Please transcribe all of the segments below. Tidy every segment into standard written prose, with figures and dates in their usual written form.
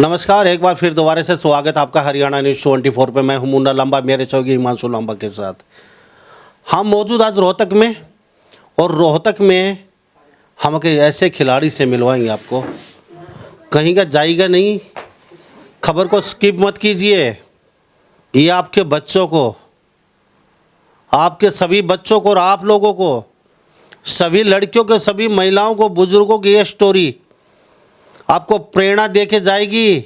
नमस्कार, एक बार फिर दोबारा से स्वागत आपका हरियाणा न्यूज़ 24 पे। मैं हूं मुन्ना लंबा, मेरे सहयोगी हिमांशु लंबा के साथ। हम मौजूद आज रोहतक में, और रोहतक में हम एक ऐसे खिलाड़ी से मिलवाएंगे आपको, कहीं का जाएगा नहीं। खबर को स्किप मत कीजिए। ये आपके बच्चों को, आपके सभी बच्चों को और आप लोगों को, सभी लड़कियों के, सभी महिलाओं को, बुजुर्गों की ये स्टोरी आपको प्रेरणा दे के जाएगी।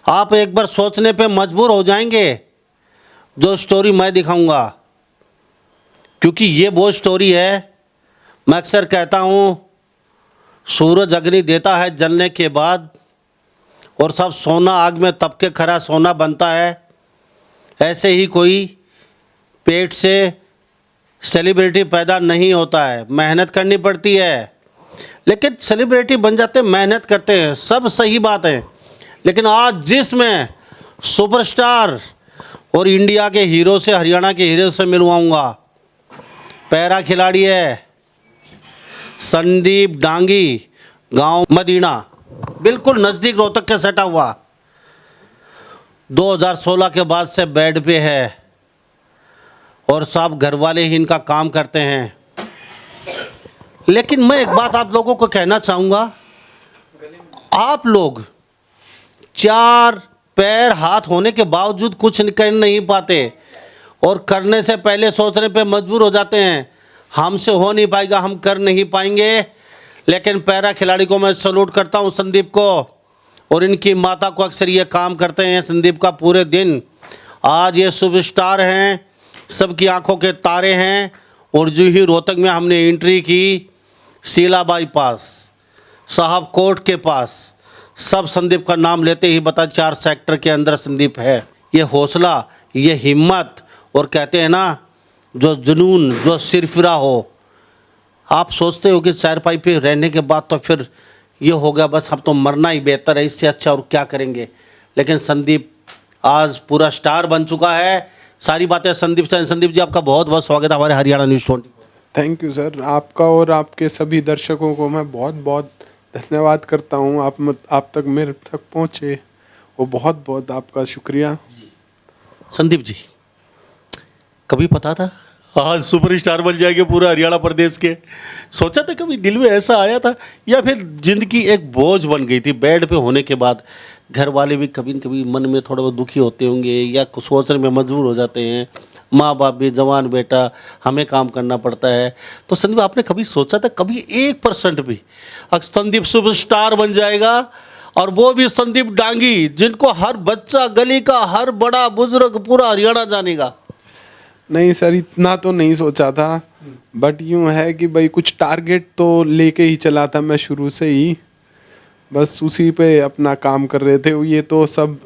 आप एक बार सोचने पे मजबूर हो जाएंगे जो स्टोरी मैं दिखाऊंगा, क्योंकि ये वो स्टोरी है। मैं अक्सर कहता हूँ, सूरज अग्नि देता है जलने के बाद, और सब सोना आग में तप के खरा सोना बनता है। ऐसे ही कोई पेट से सेलिब्रिटी पैदा नहीं होता है, मेहनत करनी पड़ती है। लेकिन सेलिब्रिटी बन जाते, मेहनत करते हैं, सब सही बात है। लेकिन आज जिसमें सुपरस्टार और इंडिया के हीरो से, हरियाणा के हीरो से मिलवाऊंगा, पैरा खिलाड़ी है संदीप डांगी, गांव मदीना, बिल्कुल नज़दीक रोहतक के सटा हुआ। 2016 के बाद से बेड पे है, और सब घर वाले ही इनका काम करते हैं। लेकिन मैं एक बात आप लोगों को कहना चाहूँगा, आप लोग चार पैर हाथ होने के बावजूद कुछ कर नहीं पाते, और करने से पहले सोचने पे मजबूर हो जाते हैं, हमसे हो नहीं पाएगा, हम कर नहीं पाएंगे। लेकिन पैरा खिलाड़ी को मैं सैल्यूट करता हूँ, संदीप को और इनकी माता को। अक्सर ये काम करते हैं संदीप का पूरे दिन। आज ये सुपरस्टार हैं, सबकी आंखों के तारे हैं। और जो ही रोहतक में हमने एंट्री की, शीला बाईपास, साहब कोर्ट के पास, सब संदीप का नाम लेते ही बता 4 सेक्टर के अंदर संदीप है। ये हौसला, ये हिम्मत, और कहते हैं ना, जो जुनून, जो सिरफिरा हो। आप सोचते हो कि चारपाई पे रहने के बाद तो फिर ये हो गया, बस अब तो मरना ही बेहतर है, इससे अच्छा और क्या करेंगे। लेकिन संदीप आज पूरा स्टार बन चुका है। सारी बातें संदीप से। संदीप जी, आपका बहुत बहुत स्वागत है हमारे Haryana news 24। Thank you sir. आपका और आपके सभी दर्शकों को मैं बहुत बहुत धन्यवाद करता हूँ। आप तक मेरे तक पहुँचे, वो बहुत बहुत आपका शुक्रिया। संदीप जी, कभी पता था आज सुपरस्टार बन जाएंगे पूरा हरियाणा प्रदेश के? सोचा था कभी, दिल में ऐसा आया था, या फिर जिंदगी एक बोझ बन गई थी बेड पे होने के बाद? घर वाले भी कभी न कभी मन में थोड़ा बहुत दुखी होते होंगे, या कुछ सोचने में मजबूर हो जाते हैं। माँ बाप भी, जवान बेटा, हमें काम करना पड़ता है। तो संदीप, आपने कभी सोचा था, कभी 1% भी संदीप सुपरस्टार बन जाएगा, और वो भी संदीप डांगी, जिनको हर बच्चा, गली का हर बड़ा बुजुर्ग, पूरा हरियाणा जानेगा? नहीं सर, इतना तो नहीं सोचा था, बट यूँ है कि भाई कुछ टारगेट तो लेके ही चला था मैं शुरू से ही, बस उसी पे अपना काम कर रहे थे। ये तो सब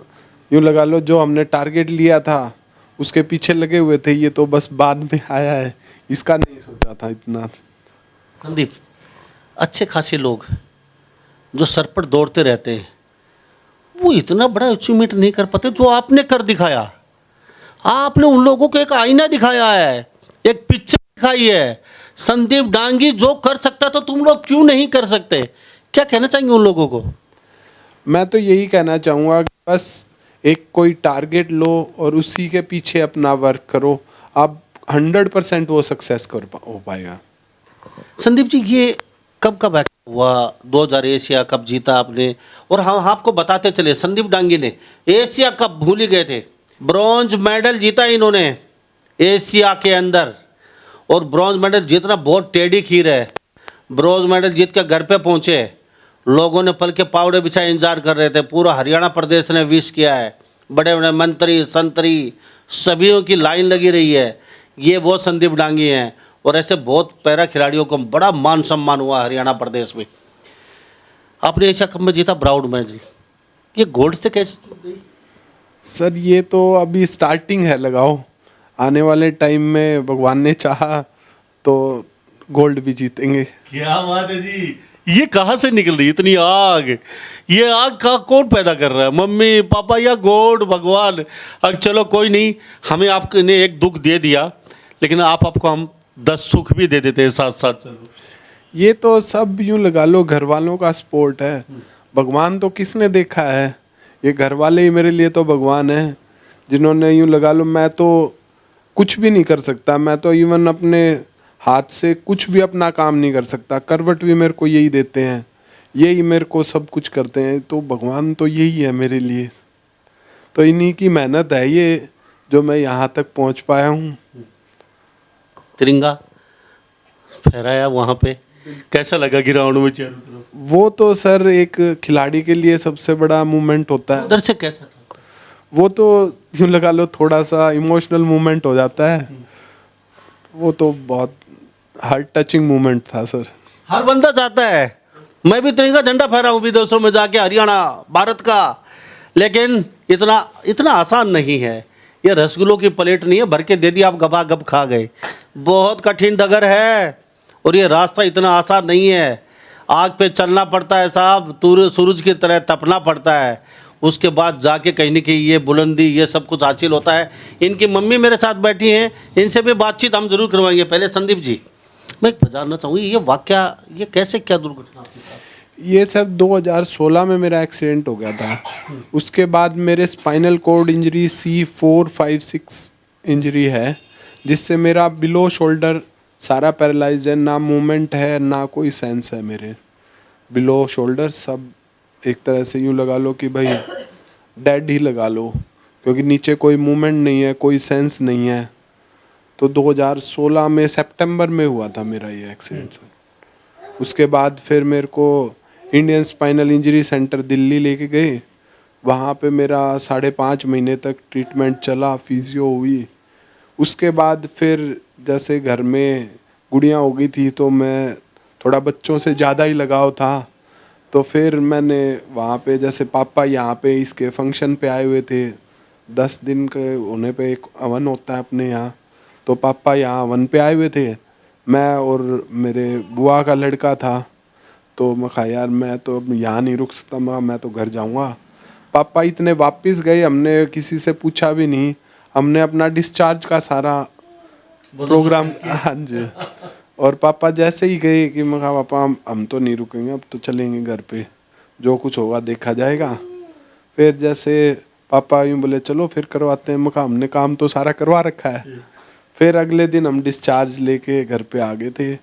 यूँ लगा लो, जो हमने टारगेट लिया था उसके पीछे लगे हुए थे, ये तो बस बाद में आया है, इसका नहीं सोचा था इतना। संदीप, अच्छे खासे लोग जो सर पर दौड़ते रहते हैं, वो इतना बड़ा अचीवमेंट नहीं कर पाते जो आपने कर दिखाया। आपने उन लोगों को एक आईना दिखाया है, एक पिक्चर दिखाई है। संदीप डांगी जो कर सकता तो तुम लोग क्यों नहीं कर सकते? क्या कहना चाहेंगे उन लोगों को? मैं तो यही कहना चाहूँगा कि बस एक कोई टारगेट लो और उसी के पीछे अपना वर्क करो, आप 100% वो सक्सेस हो पाएगा। संदीप जी, ये कब कब हुआ? 2000 एशिया कप जीता आपने, और हम आपको बताते चले, संदीप डांगी ने एशिया कप भूल ही गए थे, ब्रॉन्ज मेडल जीता इन्होंने एशिया के अंदर। और ब्रॉन्ज मेडल जीतना बहुत टेढ़ी खीर है। ब्रॉन्ज मेडल जीत के घर पे पहुंचे, लोगों ने पल के पावड़े बिछाए इंतजार कर रहे थे। पूरा हरियाणा प्रदेश ने विश किया है, बड़े बड़े मंत्री, संतरी, सभी की लाइन लगी रही है। ये वो संदीप डांगी हैं, और ऐसे बहुत पैरा खिलाड़ियों को बड़ा मान सम्मान हुआ हरियाणा प्रदेश में। आपने एशिया कप में जीता ब्राउन मेडल, ये गोल्ड से कैसे चूक गई? सर ये तो अभी स्टार्टिंग है, लगाओ आने वाले टाइम में भगवान ने चाहा तो गोल्ड भी जीतेंगे। क्या बात है जी, ये कहाँ से निकल रही इतनी आग? ये आग का कौन पैदा कर रहा है, मम्मी पापा या गॉड, भगवान? अब चलो कोई नहीं, हमें आपने एक दुख दे दिया, लेकिन आपको हम 10 सुख भी दे देते हैं साथ साथ। चलो, ये तो सब यूँ लगा लो घर वालों का सपोर्ट है, भगवान तो किसने देखा है, ये घर वाले ही मेरे लिए तो भगवान है, जिन्होंने यूँ लगा लो मैं तो कुछ भी नहीं कर सकता, मैं तो इवन अपने हाथ से कुछ भी अपना काम नहीं कर सकता, करवट भी मेरे को यही देते हैं, यही मेरे को सब कुछ करते हैं, तो भगवान तो यही है मेरे लिए। तो इन्हीं की मेहनत है ये जो मैं यहाँ तक पहुँच पाया हूँ। तिरंगा फहराया वहाँ पे, कैसा लगा ग्राउंड में चारों तरफ? वो तो सर एक खिलाड़ी के लिए सबसे बड़ा मूवमेंट होता है। उधर से कैसा था? वो तो यूँ लगा लो थोड़ा सा इमोशनल मूवमेंट हो जाता है, वो तो बहुत हार्ट टचिंग मूवमेंट था सर। हर बंदा चाहता है मैं भी तिरंगा झंडा फहराऊं विदेशों में जाके, हरियाणा भारत का, लेकिन इतना इतना आसान नहीं है। ये रसगुल्लों की प्लेट नहीं है, भर के दे दिया आप गबा गब खा गए। बहुत कठिन डगर है और ये रास्ता इतना आसान नहीं है। आग पे चलना पड़ता है साहब, सूरज की तरह तपना पड़ता है, उसके बाद जाके कहीं ना कहीं ये बुलंदी ये सब कुछ हासिल होता है। इनकी मम्मी मेरे साथ बैठी हैं, इनसे भी बातचीत हम जरूर करवाएंगे। पहले संदीप जी मैं एक जानना चाहूँगी, ये वाकया ये कैसे क्या दुर्घटना आपके साथ? ये सर 2016 में मेरा एक्सीडेंट हो गया था। उसके बाद मेरे spinal cord injury C4-5-6 injury है, जिससे मेरा बिलो शोल्डर सारा पैरालाइज्ड है, ना मूवमेंट है ना कोई सेंस है। मेरे बिलो शोल्डर सब एक तरह से यूँ लगा लो कि भाई डेड ही लगा लो, क्योंकि नीचे कोई मूवमेंट नहीं है, कोई सेंस नहीं है। तो 2016 में सितंबर में हुआ था मेरा ये एक्सीडेंट सर। उसके बाद फिर मेरे को Indian spinal injury centre Delhi लेके गए, वहाँ पे मेरा 5.5 महीने तक ट्रीटमेंट चला, फिजियो हुई। उसके बाद फिर जैसे घर में गुड़ियाँ हो गई थी तो मैं थोड़ा बच्चों से ज़्यादा ही लगाव था, तो फिर मैंने वहाँ पे जैसे पापा यहाँ पे इसके फंक्शन पे आए हुए थे, 10 दिन के होने पे एक हवन होता है अपने यहाँ, तो पापा यहाँ हवन पे आए हुए थे, मैं और मेरे बुआ का लड़का था। तो मैं कहा यार मैं तो अब यहाँ नहीं रुक सकता, मैं तो घर जाऊँगा। पापा इतने वापस गए, हमने किसी से पूछा भी नहीं, हमने अपना डिस्चार्ज का सारा प्रोग्राम, हाँ जी। और पापा जैसे ही गए कि मैं कहा पापा हम तो नहीं रुकेंगे, अब तो चलेंगे घर पे, जो कुछ होगा देखा जाएगा। फिर जैसे पापा यूँ बोले चलो फिर करवाते हैं, मैं कहा हमने काम तो सारा करवा रखा है। फिर अगले दिन हम डिस्चार्ज लेके घर पे आ गए थे।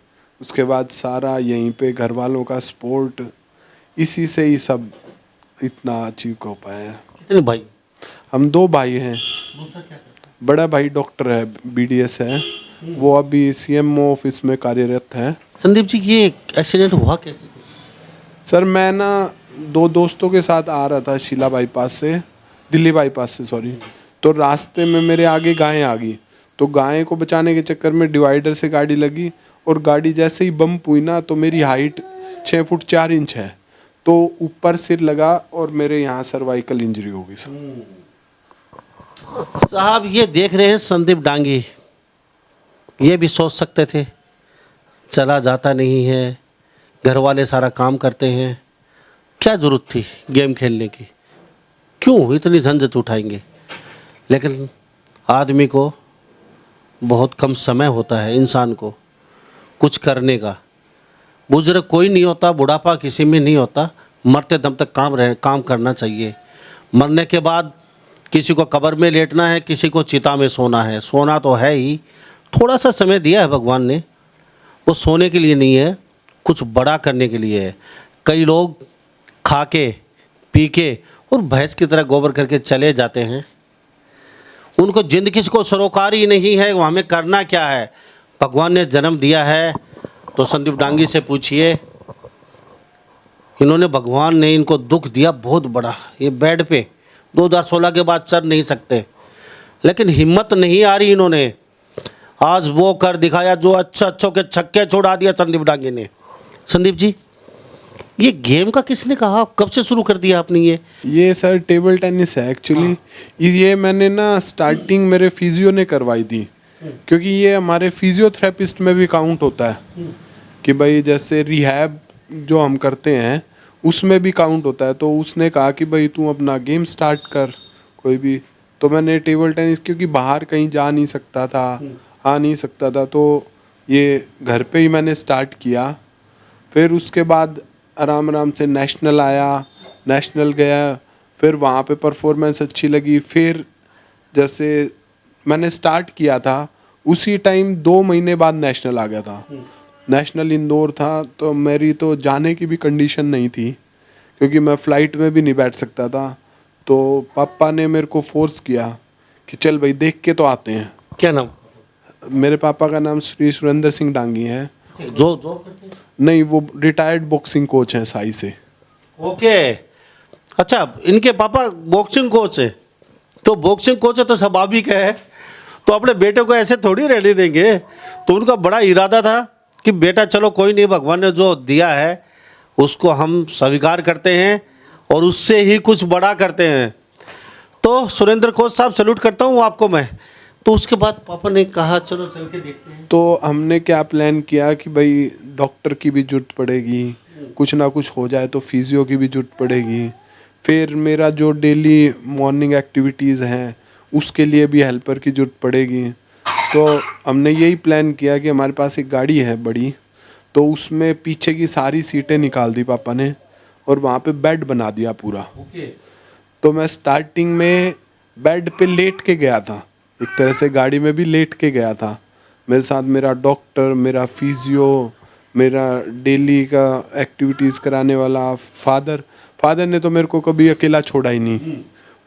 उसके बाद सारा यहीं पे घर वालों का सपोर्ट, इसी से ही सब इतना अचीव कर पाए हैं। कितने भाई? हम 2 भाई हैं। दूसरा क्या करता बड़ा भाई डॉक्टर है, BDS है, वो अभी CMO ऑफिस में कार्यरत है। है? संदीप जी ये एक्सीडेंट हुआ कैसे? सर मैं ना 2 दोस्तों के साथ आ रहा था शीला बाईपास से, दिल्ली बाईपास से सॉरी, तो रास्ते में मेरे आगे गायें आ गई, तो गायें को बचाने के चक्कर में डिवाइडर से गाड़ी लगी, और गाड़ी जैसे ही बम्प हुई ना तो मेरी हाइट 6 फुट 4 इंच है, तो ऊपर सिर लगा और मेरे यहाँ सर्वाइकल इंजरी हो गई सर। साहब ये देख रहे हैं संदीप डांगी, ये भी सोच सकते थे चला जाता नहीं है, घर वाले सारा काम करते हैं, क्या ज़रूरत थी गेम खेलने की, क्यों इतनी झंझट उठाएंगे। लेकिन आदमी को बहुत कम समय होता है, इंसान को कुछ करने का। बुजुर्ग कोई नहीं होता, बुढ़ापा किसी में नहीं होता, मरते दम तक काम करना चाहिए। मरने के बाद किसी को कब्र में लेटना है, किसी को चिता में सोना है, सोना तो है ही, थोड़ा सा समय दिया है भगवान ने, वो सोने के लिए नहीं है, कुछ बड़ा करने के लिए है। कई लोग खा के पी के और भैंस की तरह गोबर करके चले जाते हैं, उनको जिंदगी को सरोकार ही नहीं है, वो हमें करना क्या है। भगवान ने जन्म दिया है तो संदीप डांगी से पूछिए, इन्होंने भगवान ने इनको दुख दिया बहुत बड़ा, ये बेड पे 2016 के बाद चल नहीं सकते, लेकिन हिम्मत नहीं आ रही इन्होंने। आज वो कर दिखाया जो अच्छों के छक्के छोड़ा दिया संदीप डांगी ने। संदीप जी ये गेम का किसने कहा, कब से शुरू कर दिया आपने ये सर टेबल टेनिस है एक्चुअली। ये मैंने ना स्टार्टिंग मेरे फिजियो ने करवाई थी, क्योंकि ये हमारे फिजियोथेरेपिस्ट में भी काउंट होता है कि भाई जैसे रिहैब जो हम करते हैं उसमें भी काउंट होता है। तो उसने कहा कि भाई तू अपना गेम स्टार्ट कर कोई भी। तो मैंने टेबल टेनिस, क्योंकि बाहर कहीं जा नहीं सकता था, आ नहीं सकता था, तो ये घर पे ही मैंने स्टार्ट किया। फिर उसके बाद आराम आराम से नेशनल आया, नेशनल गया, फिर वहाँ पे परफॉर्मेंस अच्छी लगी। फिर जैसे मैंने स्टार्ट किया था उसी टाइम 2 महीने बाद नेशनल आ गया था। नेशनल इंदौर था, तो मेरी तो जाने की भी कंडीशन नहीं थी क्योंकि मैं फ़्लाइट में भी नहीं बैठ सकता था। तो पापा ने मेरे को फोर्स किया कि चल भाई देख के तो आते हैं। क्या नाम? मेरे पापा का नाम श्री सुरेंद्र सिंह डांगी है। जो करते हैं? नहीं, वो रिटायर्ड बॉक्सिंग कोच हैं साई से। ओके, अच्छा, इनके पापा बॉक्सिंग कोच है, तो बॉक्सिंग कोच है तो स्वाभाविक है, तो अपने बेटे को ऐसे थोड़ी रहने देंगे। तो उनका बड़ा इरादा था कि बेटा चलो कोई नहीं, भगवान ने जो दिया है उसको हम स्वीकार करते हैं और उससे ही कुछ बड़ा करते हैं। तो सुरेंद्र कोच साहब, सैल्यूट करता हूँ आपको मैं। तो उसके बाद पापा ने कहा चलो चल के देखते हैं। तो हमने क्या प्लान किया कि भाई डॉक्टर की भी जरूरत पड़ेगी, कुछ ना कुछ हो जाए तो फिजियो की भी जरूरत पड़ेगी। फिर मेरा जो डेली मॉर्निंग एक्टिविटीज़ हैं उसके लिए भी हेल्पर की जरूरत पड़ेगी। तो हमने यही प्लान किया कि हमारे पास एक गाड़ी है बड़ी, तो उसमें पीछे की सारी सीटें निकाल दी पापा ने और वहाँ पे बेड बना दिया पूरा। तो मैं स्टार्टिंग में बेड पे लेट के गया था, एक तरह से गाड़ी में भी लेट के गया था। मेरे साथ मेरा डॉक्टर, मेरा फिजियो, मेरा डेली का एक्टिविटीज़ कराने वाला फादर ने तो मेरे को कभी अकेला छोड़ा ही नहीं।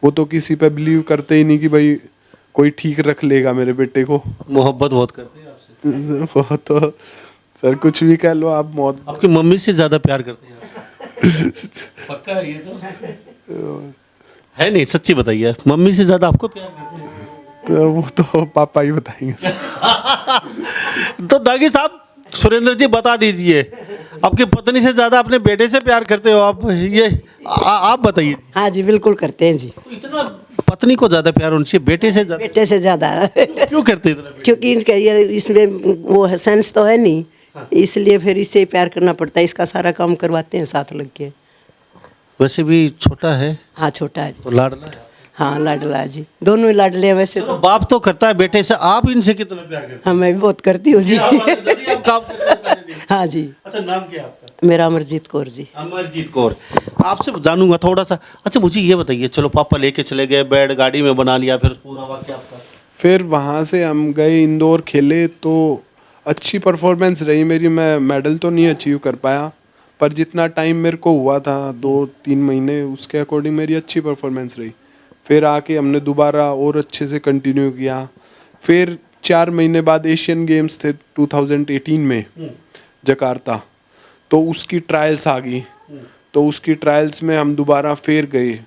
वो तो किसी पे बिलीव करते ही नहीं कि भाई कोई ठीक रख लेगा मेरे बेटे को। मोहब्बत बहुत करते हैं आपसे। वो तो सर कुछ भी कह लो आप, मौत। आपकी मम्मी से ज़्यादा प्यार करते हैं आप? पक्का है ये तो? है नहीं, सच्ची बताइए, मम्मी से ज़्यादा आपको प्यार करते हैं? तो वो तो पापा ही बताएंगे। तो दागी साहब, सुरेंद्र जी बता दीजिए, आपकी पत्नी से ज़्यादा अपने बेटे से प्यार करते हो आप, ये आप बताइए। हाँ जी, बिल्कुल करते हैं जी। तो इतना पत्नी को ज़्यादा प्यार होना चाहिए बेटे से ज़्यादा? बेटे से ज़्यादा क्यों करते हैं इतना? क्योंकि इनका ये इसमें वो है, सेंस तो है नहीं, इसलिए फिर इससे प्यार करना पड़ता है। इसका सारा काम करवाते हैं साथ लग के। वैसे भी छोटा है। हाँ, छोटा है जी। तो लाडला है। हाँ, लाडला है जी, दोनों ही लाडले हैं वैसे तो तो। बाप तो करता है बेटे से, आप इनसे कितना प्यार करते हाँ, मैं भी बहुत करती हूँ जी। हैं? आप काम करते हैं सारे दिन। हाँ जी। अच्छा, नाम क्या है आपका? मेरा अमरजीत कौर जी। अमरजीत कौर। आपसे जानूंगा थोड़ा सा। अच्छा, मुझे ये बताइए, चलो पापा लेके चले गए, बेड गाड़ी में बना लिया, फिर पूरा वाक्य आपका? फिर वहाँ से हम गए इंदौर, खेले तो अच्छी परफॉर्मेंस रही मेरी। मैं मेडल तो नहीं अचीव कर पाया, पर जितना टाइम मेरे को हुआ था 2-3 महीने, उसके अकॉर्डिंग मेरी अच्छी परफॉर्मेंस रही। फिर आके हमने दोबारा और अच्छे से कंटिन्यू किया। फिर 4 महीने बाद एशियन गेम्स थे 2018 में जकार्ता, तो उसकी ट्रायल्स आ गई। तो उसकी ट्रायल्स में हम दोबारा फिर गए।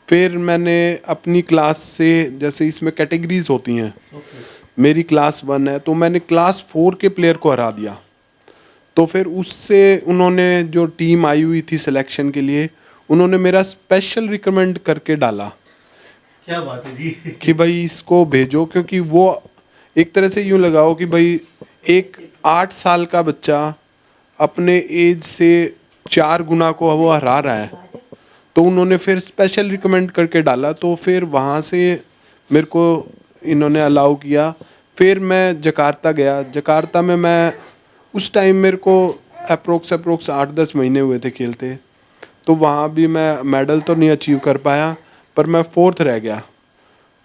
फिर मैंने अपनी क्लास से, जैसे इसमें कैटेगरीज होती हैं, मेरी क्लास 1 है, तो मैंने क्लास 4 के प्लेयर को हरा दिया। तो फिर उससे उन्होंने, जो टीम आई हुई थी सिलेक्शन के लिए, उन्होंने मेरा स्पेशल रिकमेंड करके डाला। क्या बात है जी। कि भाई इसको भेजो, क्योंकि वो एक तरह से यूँ लगाओ कि भाई एक 8 साल का बच्चा अपने एज से 4 गुना को वो हरा रहा है। तो उन्होंने फिर स्पेशल रिकमेंड करके डाला। तो फिर वहाँ से मेरे को इन्होंने अलाउ किया। फिर मैं जकार्ता गया। जकार्ता में मैं उस टाइम मेरे को अप्रोक्स 8-10 महीने हुए थे खेलते। तो वहाँ भी मैं मेडल तो नहीं अचीव कर पाया, पर मैं 4th रह गया।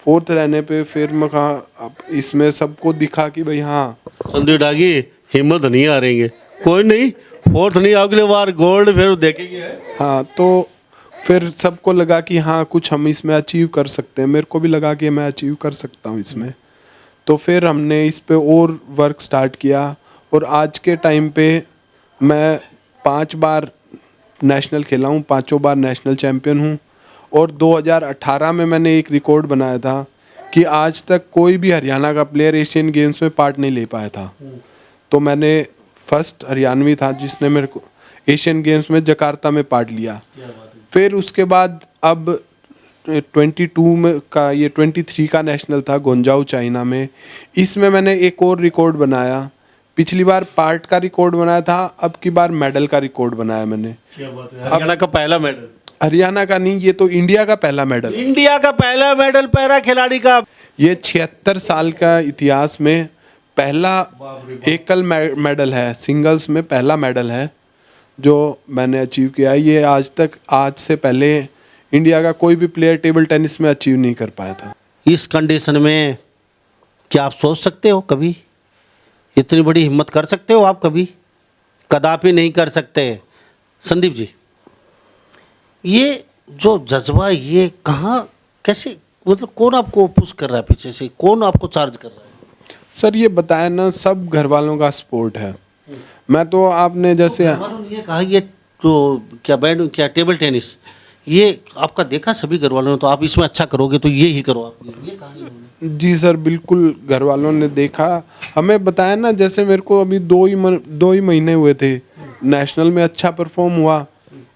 4th रहने पे फिर मैं कहा, अब इसमें सबको दिखा कि भाई हाँ, संदीप डागी हिम्मत नहीं हारेंगे, कोई नहीं, 4th नहीं, अगले बार गोल्ड फिर देखेंगे। हाँ। तो फिर सबको लगा कि हाँ कुछ हम इसमें अचीव कर सकते हैं। मेरे को भी लगा कि मैं अचीव कर सकता हूँ इसमें। तो फिर हमने इस पे और वर्क स्टार्ट किया और आज के टाइम पे मैं 5 बार नेशनल खेला हूँ, 5 बार नेशनल चैम्पियन हूँ। और 2018 में मैंने एक रिकॉर्ड बनाया था कि आज तक कोई भी हरियाणा का प्लेयर एशियन गेम्स में पार्ट नहीं ले पाया था। तो मैंने फर्स्ट हरियाणवी था जिसने मेरे को एशियन गेम्स में जकार्ता में पार्ट लिया। फिर उसके बाद अब 22 में का, ये 23 का नेशनल था गोंजाऊ चाइना में। इसमें मैंने एक और रिकॉर्ड बनाया। पिछली बार पार्ट का रिकॉर्ड बनाया था, अब की बार मेडल का रिकॉर्ड बनाया मैंने। क्या बात है, हरियाणा का पहला मेडल? हरियाणा का नहीं, ये तो इंडिया का पहला मेडल। इंडिया का पहला मेडल पैरा खिलाड़ी का। ये 76 साल का इतिहास में पहला एकल मेडल है, सिंगल्स में पहला मेडल है। जो मैंने अचीव किया है, ये आज से पहले इंडिया का कोई भी प्लेयर टेबल टेनिस में अचीव नहीं कर पाया था। इस कंडीशन में क्या आप सोच सकते हो कभी, इतनी बड़ी हिम्मत कर सकते हो आप कभी? कदापि नहीं कर सकते। संदीप जी, ये जो जज्बा, ये कहाँ, कैसे, मतलब कौन आपको पुश कर रहा है पीछे से, कौन आपको चार्ज कर रहा है? सर ये बताया ना, सब घर वालों का सपोर्ट है। मैं तो आपने जैसे घर वालों ने ये कहा ये तो क्या बैड क्या टेबल टेनिस, ये आपका देखा सभी घर वालों ने, तो आप इसमें अच्छा करोगे तो ये ही करो आप, ये कहा इन्होंने? जी सर, बिल्कुल घर वालों ने देखा, हमें बताया ना। जैसे मेरे को अभी 2 ही महीने हुए थे, नेशनल में अच्छा परफॉर्म हुआ,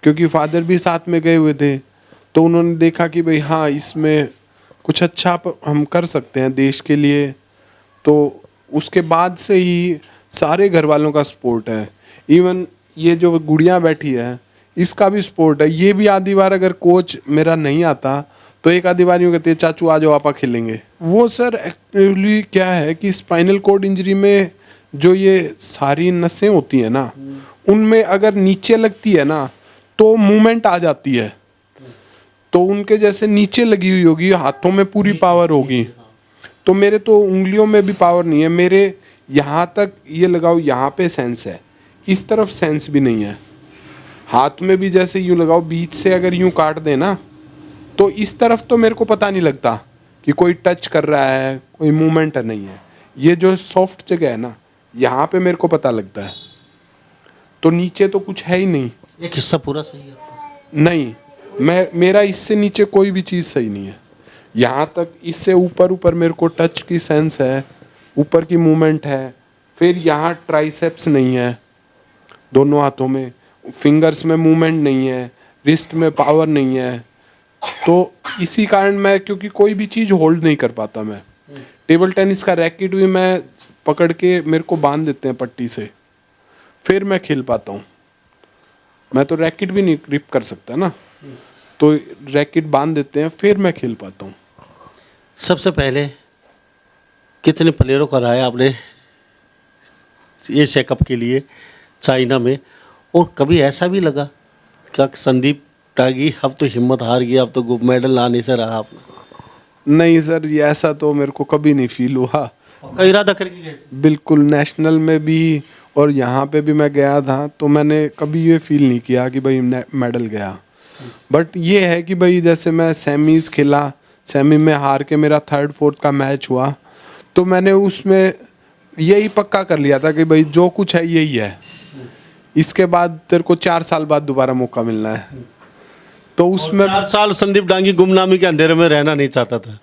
क्योंकि फादर भी साथ में गए हुए थे। तो उन्होंने देखा कि भाई हाँ, इसमें कुछ अच्छा हम कर सकते हैं देश के लिए। तो उसके बाद से ही सारे घर वालों का सपोर्ट है। इवन ये जो गुड़िया बैठी है, इसका भी सपोर्ट है। ये भी आधी बार अगर कोच मेरा नहीं आता तो एक आधी बार यूँ कहती है, चाचू आ जाओ, आपा खेलेंगे। वो सर एक्चुअली क्या है कि स्पाइनल कॉर्ड इंजरी में जो ये सारी नसें होती हैं ना, उनमें अगर नीचे लगती है ना तो मूवमेंट आ जाती है। तो उनके जैसे नीचे लगी हुई होगी, हाथों में पूरी पावर होगी। तो मेरे तो उंगलियों में भी पावर नहीं है। मेरे यहाँ तक ये लगाओ, यहाँ पे सेंस है, इस तरफ सेंस भी नहीं है। हाथ में भी जैसे यूँ लगाओ, बीच से अगर यूँ काट देना तो इस तरफ तो मेरे को पता नहीं लगता कि कोई टच कर रहा है, कोई मूवमेंट नहीं है। ये जो सॉफ्ट जगह है ना, यहाँ पे मेरे को पता लगता है। तो नीचे तो कुछ है ही नहीं। एक हिस्सा पूरा सही है आपका? नहीं, मेरा इससे नीचे कोई भी चीज़ सही नहीं है। यहाँ तक, इससे ऊपर मेरे को टच की सेंस है, ऊपर की मूवमेंट है। फिर यहाँ ट्राइसेप्स नहीं है, दोनों हाथों में फिंगर्स में मूवमेंट नहीं है, रिस्ट में पावर नहीं है। तो इसी कारण मैं, क्योंकि कोई भी चीज़ होल्ड नहीं कर पाता मैं। टेबल टेनिस का रैकेट भी मैं पकड़ के, मेरे को बांध देते हैं पट्टी से, फिर मैं खेल पाता हूँ। मैं तो रैकेट भी नहीं ग्रिप कर सकता ना, तो रैकेट बांध देते हैं, फिर मैं खेल पाता हूँ। सबसे पहले कितने प्लेयरों को हराया आपने एशिया कप के लिए चाइना में? और कभी ऐसा भी लगा क्या संदीप टागी अब तो हिम्मत हार गया, अब तो गोल्ड मेडल लाने से रहा आपने? नहीं सर, ये ऐसा तो मेरे को कभी नहीं फील हुआ। का इरादा करके गए? बिल्कुल, नेशनल में भी और यहाँ पे भी मैं गया था, तो मैंने कभी ये फील नहीं किया कि भाई मेडल गया। बट ये है कि भाई जैसे मैं सेमीज खेला, सेमी में हार के मेरा 3rd 4th का मैच हुआ, तो मैंने उसमें यही पक्का कर लिया था कि भाई जो कुछ है यही है। इसके बाद तेरे को 4 साल बाद दोबारा मौका मिलना है। तो उसमें 4 साल संदीप डांगी गुमनामी के अंधेरे में रहना नहीं चाहता था।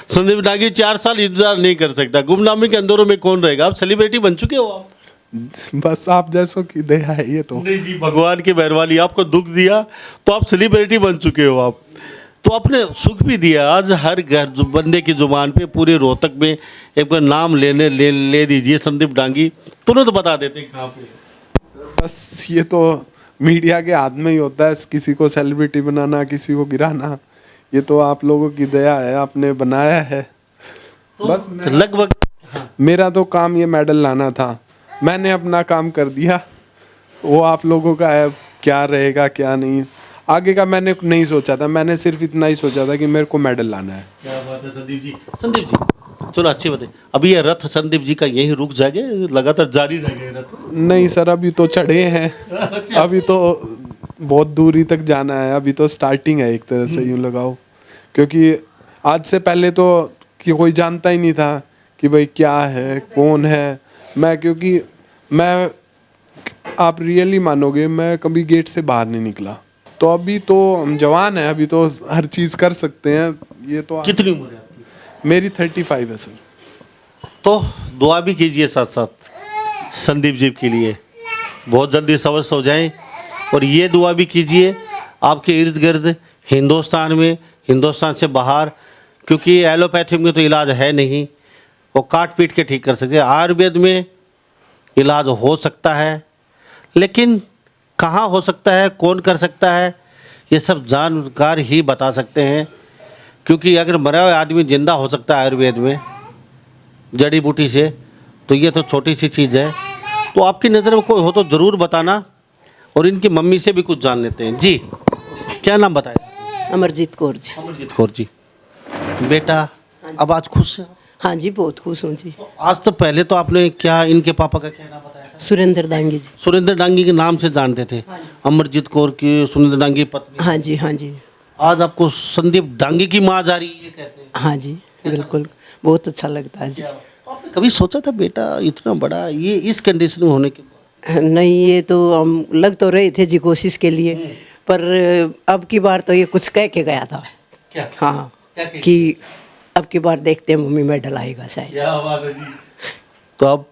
संदीप डांगी 4 साल इंतजार नहीं कर सकता। गुमनामी के अंधेरों में कौन रहेगा? आप सेलिब्रिटी बन चुके हो आप। बस आप जैसों की दया है ये तो। नहीं जी, भगवान की मेहरबानी। आपको दुख दिया तो आप सेलिब्रिटी बन चुके हो आप, तो आपने सुख भी दिया। आज हर घर बंदे की जुबान पे, पूरे रोहतक में एक बार नाम ले दीजिए संदीप डांगी, तुरंत बता देते हैं कहाँ पे। बस ये तो मीडिया के हाथ में ही होता है, किसी को सेलिब्रिटी बनाना, किसी को गिराना। ये तो आप लोगों की दया है, आपने बनाया है। तो बस लगभग मेरा तो काम ये मेडल लाना था, मैंने अपना काम कर दिया। वो आप लोगों का है, क्या रहेगा क्या नहीं, आगे का मैंने नहीं सोचा था। मैंने सिर्फ इतना ही सोचा था कि मेरे को मेडल लाना है। क्या बात है संदीप जी। संदीप जी चलो अच्छी बात है। अभी ये रथ संदीप जी का यहीं रुक जाएगा, लगातार जारी रहेगा रथ? नहीं सर, अभी तो चढ़े हैं, अभी तो बहुत दूरी तक जाना है। अभी तो स्टार्टिंग है एक तरह से यूँ लगाओ, क्योंकि आज से पहले तो कि कोई जानता ही नहीं था कि भाई क्या है, कौन है मैं। क्योंकि मैं, आप रियली मानोगे, मैं कभी गेट से बाहर नहीं निकला। तो अभी तो हम जवान हैं, अभी तो हर चीज़ कर सकते हैं। ये तो कितनी उम्र है आपकी? मेरी 35 है सर। तो दुआ भी कीजिए साथ साथ संदीप जी के लिए, बहुत जल्दी स्वस्थ हो जाएं। और ये दुआ भी कीजिए आपके इर्द गिर्द हिंदुस्तान में, हिंदुस्तान से बाहर, क्योंकि एलोपैथी में तो इलाज है नहीं, वो काट पीट के ठीक कर सकते हैं। आयुर्वेद में इलाज हो सकता है, लेकिन कहाँ हो सकता है, कौन कर सकता है, ये सब जानकार ही बता सकते हैं। क्योंकि अगर मरा हुआ आदमी जिंदा हो सकता है आयुर्वेद में जड़ी बूटी से, तो ये तो छोटी सी चीज़ है। तो आपकी नज़र में कोई हो तो ज़रूर बताना। और इनकी मम्मी से भी कुछ जान लेते हैं। जी, क्या नाम बताया? अमरजीत कौर जी। अमरजीत कौर जी। बेटा अब आज खुश है? हाँ जी, बहुत खुश हूँ जी। आज तो पहले तो आपने क्या इनके पापा का क्या नाम बताया था? सुरेंद्र दांगी जी। सुरेंद्र डांगी के नाम से जानते थे। अमरजीत कौर की सुरेंद्र डांगी पत्नी। हाँ जी, हाँ जी, आज आपको संदीप डांगी की माँ जा रही है, ये कहते हैं। हाँ जी, बिल्कुल बहुत अच्छा लगता है जी। तो आपने कभी सोचा था बेटा इतना बड़ा ये इस कंडीशन में होने के बाद? नहीं, ये तो हम लग तो रहे थे जी कोशिश के लिए, पर अब की बार तो ये कुछ कह के गया था। क्या? हाँ, क्या कह के? कि अब की बार देखते हैं मम्मी मेडल आएगा शायद। क्या बात है जी। तो अब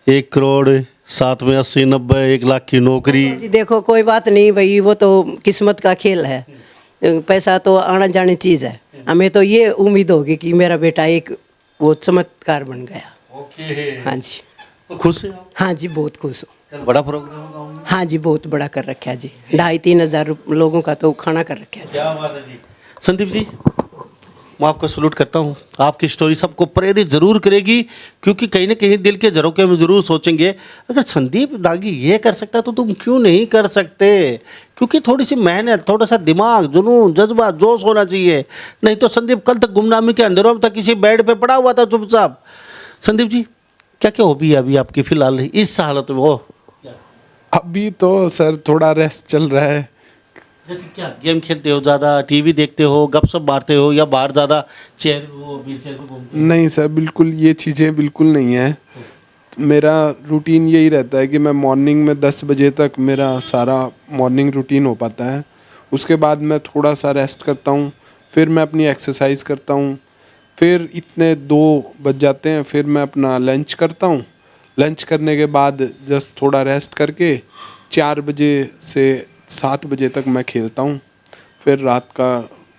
1 करोड़ 7 में 80 90 1 लाख की नौकरी। जी देखो, कोई बात नहीं भाई, वो तो किस्मत का खेल है। पैसा तो आना जाने चीज़ है। हमें तो ये उम्मीद होगी कि मेरा बेटा एक वो चमत्कार बन गया। ओके। हाँ जी, तो खुश हैं आप? हाँ जी, बहुत खुश हूँ। कल बड़ा प्रोग्राम होगा उनमें? हाँ जी, बहुत बड़ा कर रखा है जी। 2,500-3 हज़ार लोगों का तो खाना कर रखा है जी। क्या बात है जी। संदीप जी, मैं आपको सलूट करता हूँ। आपकी स्टोरी सबको प्रेरित जरूर करेगी, क्योंकि कहीं ना कहीं दिल के झरोखे में जरूर सोचेंगे अगर संदीप दागी ये कर सकता तो तुम क्यों नहीं कर सकते। क्योंकि थोड़ी सी मेहनत, थोड़ा सा दिमाग, जुनून, जज्बा, जोश होना चाहिए। नहीं तो संदीप कल तक गुमनामी के अंधेरों में था, किसी बेड पे पड़ा हुआ था चुपचाप। संदीप जी, क्या क्या हॉबी है अभी आपकी फिलहाल इस हालत में? वो अभी तो सर थोड़ा रेस्ट चल रहा है। जैसे क्या गेम खेलते हो, ज़्यादा टीवी देखते हो, गपशप मारते हो, या बाहर ज़्यादा चेयर वो व्हील चेयर पे घूमते हो? नहीं सर, बिल्कुल ये चीज़ें बिल्कुल नहीं है। मेरा रूटीन यही रहता है कि मैं मॉर्निंग में 10 बजे तक मेरा सारा मॉर्निंग रूटीन हो पाता है। उसके बाद मैं थोड़ा सा रेस्ट करता हूँ, फिर मैं अपनी एक्सरसाइज करता हूँ, फिर इतने 2 बज जाते हैं, फिर मैं अपना लंच करता हूँ। लंच करने के बाद जस्ट थोड़ा रेस्ट करके 4 बजे से 7 बजे तक मैं खेलता हूँ, फिर रात का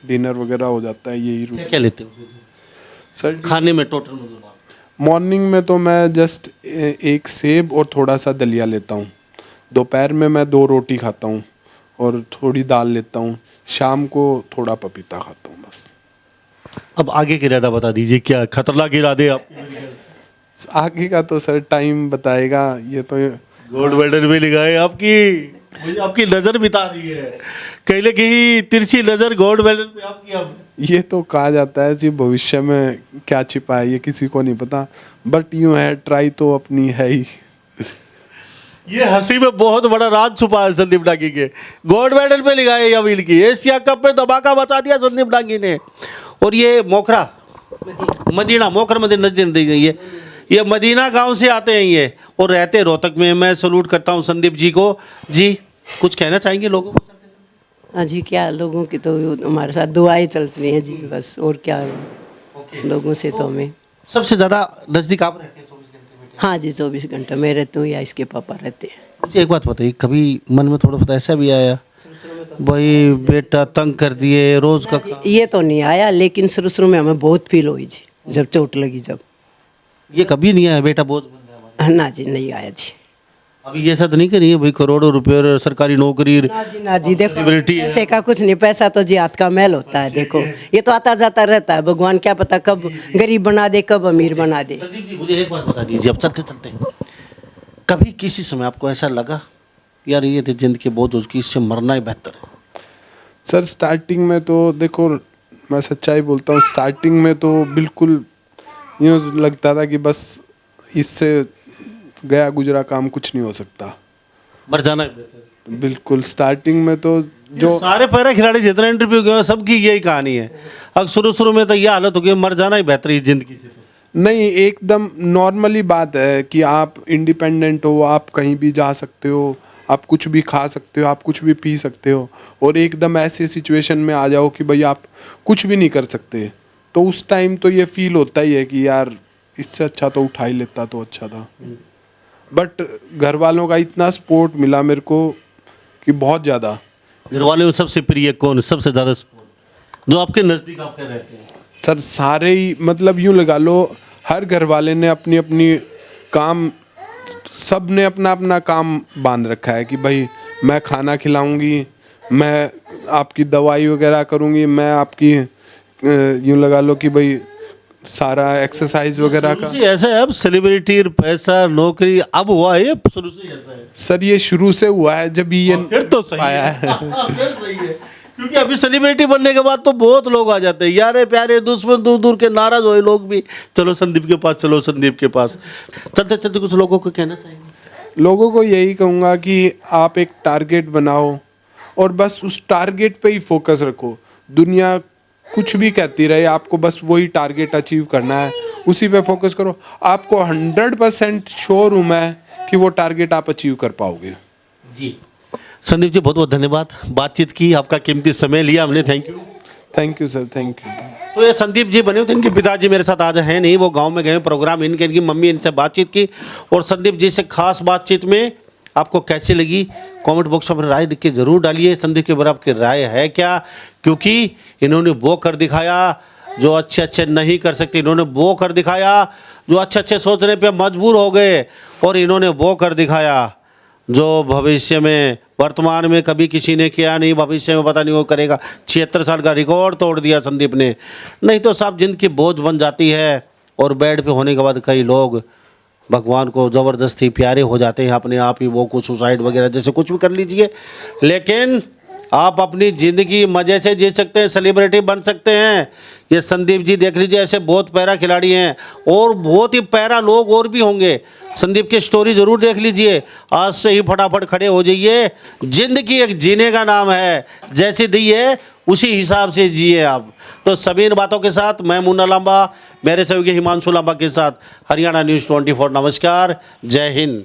डिनर वगैरह हो जाता है। यही क्या रूटीन क्या लेते हो सर। खाने में टोटल मतलब? मॉर्निंग में तो मैं जस्ट एक सेब और थोड़ा सा दलिया लेता हूँ। दोपहर में मैं 2 रोटी खाता हूँ और थोड़ी दाल लेता हूँ। शाम को थोड़ा पपीता खाता हूँ बस। अब आगे के इरादा बता दीजिए, क्या खतरनाक इरादे आप? आगे का तो सर टाइम बताएगा। ये तो गोल्ड मेडल में लिखाए आपकी, मुझे आपकी नजर बिता रही है, कहीं ना कहीं तिरछी नजर गोल्ड मेडल पे आपकी। अब ये तो कहा जाता है जी, भविष्य में क्या छिपा है ये किसी को नहीं पता, बट यूँ है ट्राई तो अपनी है ही। ये हंसी में बहुत बड़ा राज छुपा है संदीप डांगी के। गोल्ड मेडल पे लिखाए या व्हील की, एशिया कप में धमाका मचा दिया संदीप डांगी ने। और ये मोखरा मदीना, मोखर मदीना नजदीक है ये मदीना गांव से आते हैं ये, और रहते रोहतक में। मैं सलूट करता हूँ संदीप जी को। जी, कुछ कहना चाहेंगे लोगों को? हाँ जी, क्या लोगों की तो हमारे साथ दुआएं चलती हैं जी, बस और क्या। लोगों से तो हमें सबसे ज़्यादा नज़दीक आप रहते हैं 24 घंटे बेटे? हाँ जी, 24 घंटे मैं रहती हूँ या इसके पापा रहते हैं। मुझे एक बात बताइए, कभी मन में थोड़ा बहुत ऐसा भी आया भाई बेटा तंग कर दिए रोज़ का काम? ये तो नहीं आया, लेकिन शुरू में हमें बहुत फील हुई जी, जब चोट लगी जब। ये कभी नहीं आया बेटा बोझ बन गया हमारा? ना जी, नहीं आया जी। अभी ये ऐसा तो नहीं करिए भाई करोड़ों रुपए और सरकारी नौकरी? ना जी देखो, Responsibility है। पैसे का कुछ नहीं, पैसा तो जी हाथ का मैल होता है। देखो, ये तो आता जाता रहता है, भगवान क्या पता कब गरीब बना दे कब अमीर बना दे। संदीप जी, मुझे एक बात बता दीजिए, अब चलते चलते कभी किसी समय आपको ऐसा लगा यार ये तो जिंदगी बहुत हो चुकी, इससे मरना ही बेहतर है? सर स्टार्टिंग में तो देखो, मैं सच्चाई बोलता हूँ, स्टार्टिंग में तो बिल्कुल यूँ लगता था कि बस इससे गया गुजरा काम कुछ नहीं हो सकता। मर जाना ही बेहतर है। बिल्कुल स्टार्टिंग में तो जो सारे पैरा खिलाड़ी जितने इंटरव्यू गए सबकी यही कहानी है। अब शुरू में तो ये हालत हो गई, मर जाना ही बेहतर है जिंदगी से। नहीं, एकदम नॉर्मली बात है कि आप इंडिपेंडेंट हो, आप कहीं भी जा सकते हो, आप कुछ भी खा सकते हो, आप कुछ भी पी सकते हो, और एकदम ऐसे सिचुएशन में आ जाओ कि भाई आप कुछ भी नहीं कर सकते, तो उस टाइम तो ये फील होता ही है कि यार इससे अच्छा तो उठा ही लेता तो अच्छा था। बट घर वालों का इतना सपोर्ट मिला मेरे को कि बहुत ज़्यादा। घर वाले में सबसे प्रिय कौन, सबसे ज़्यादा सपोर्ट जो आपके नज़दीक आपके रहते हैं? सर सारे ही, मतलब यूँ लगा लो, हर घर वाले ने अपनी अपनी काम, सब ने अपना अपना काम बांध रखा है कि भाई मैं खाना खिलाऊंगी, मैं आपकी दवाई वगैरह करूंगी, मैं आपकी यूँ लगा लो कि भाई सारा एक्सरसाइज वगैरह का। शुरू से ऐसा है, अब सेलिब्रिटी, पैसा, नौकरी अब हुआ है, ये शुरू से ही ऐसा है? सर ये शुरू से हुआ है, जब ये फिर तो सही आया है, फिर सही है। क्योंकि अभी सेलिब्रिटी बनने के बाद तो बहुत लोग आ जाते हैं, यारे प्यारे दुश्मन, दूर दूर के नाराज हुए लोग भी, चलो संदीप के पास, चलो संदीप के पास। चलते चलते कुछ लोगों को कहना चाहेंगे? लोगों को यही कहूँगा कि आप एक टारगेट बनाओ और बस उस टारगेट पे ही फोकस रखो। दुनिया कुछ भी कहती रहे, आपको बस वही टारगेट अचीव करना है, उसी पे फोकस करो। आपको 100% श्योर हूँ मैं कि वो टारगेट आप अचीव कर पाओगे। जी संदीप जी, बहुत बहुत धन्यवाद, बातचीत की, आपका कीमती समय लिया हमने, thank you. Thank you sir, thank you. तो ये संदीप जी बने हुए थे, इनके पिताजी मेरे साथ आज हैं नहीं, वो गांव में गए प्रोग्राम, इनकी मम्मी इनसे बातचीत की। और संदीप जी से खास बातचीत में आपको कैसी लगी कमेंट बॉक्स में राय लिख के ज़रूर डालिए। संदीप के बारे में आपकी राय है क्या? क्योंकि इन्होंने वो कर दिखाया जो अच्छे अच्छे नहीं कर सकते, इन्होंने वो कर दिखाया जो अच्छे अच्छे सोचने पे मजबूर हो गए, और इन्होंने वो कर दिखाया जो भविष्य में, वर्तमान में कभी किसी ने किया नहीं, भविष्य में पता नहीं वो करेगा। 76 साल का रिकॉर्ड तोड़ दिया संदीप ने। नहीं तो साहब जिनकी बोझ बन जाती है, और बेड पे होने के बाद कई लोग भगवान को ज़बरदस्ती प्यारे हो जाते हैं अपने आप ही, वो कुछ सुसाइड वगैरह जैसे कुछ भी कर लीजिए, लेकिन आप अपनी ज़िंदगी मज़े से जी सकते हैं, सेलिब्रिटी बन सकते हैं। ये संदीप जी देख लीजिए, ऐसे बहुत पैरा खिलाड़ी हैं, और बहुत ही पैरा लोग और भी होंगे। संदीप की स्टोरी ज़रूर देख लीजिए, आज से ही फटाफट खड़े हो जाइए। ज़िंदगी एक जीने का नाम है, जैसे दी है उसी हिसाब से जिए आप। तो सभी इन बातों के साथ मैं मुन्ना लांबा, मेरे सहयोगी हिमांशु लांबा के साथ हरियाणा न्यूज़ 24, नमस्कार, जय हिंद।